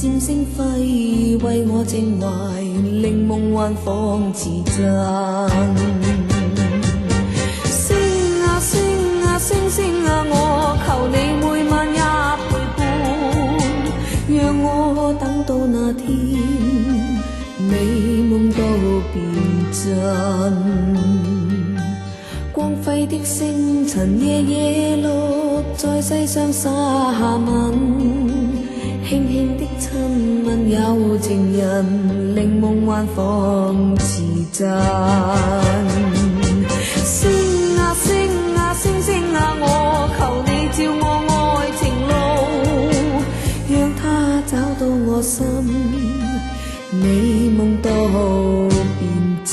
閃星輝，為我情懷，令夢幻仿似真。星啊星啊星星啊，我求你每晚也陪伴，讓我等到那天，美夢都變真。光輝的星塵夜夜落，在世上灑下吻，輕輕的親吻有情人，令夢幻仿似真。星啊星啊星星啊，我求你照我愛情路，讓它找到我心，美夢都變真。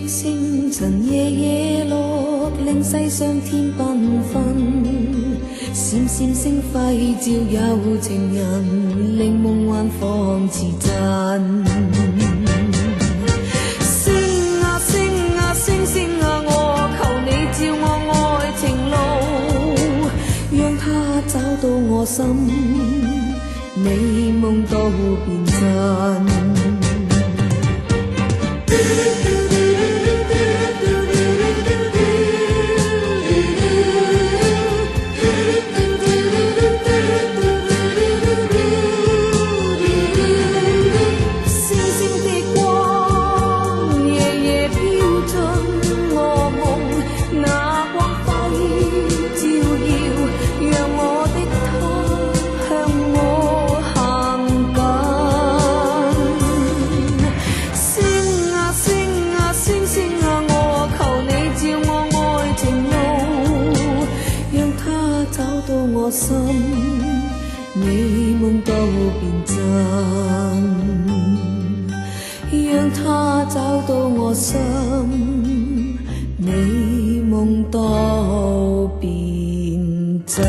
星塵夜夜落，令世上天繽紛，閃閃星輝照有情人，令夢幻仿似真。星啊星啊星星啊，我求你照我愛情路，讓它找到我心，美夢都變真。我心，美夢都變真，讓它找到我心，美夢都變真。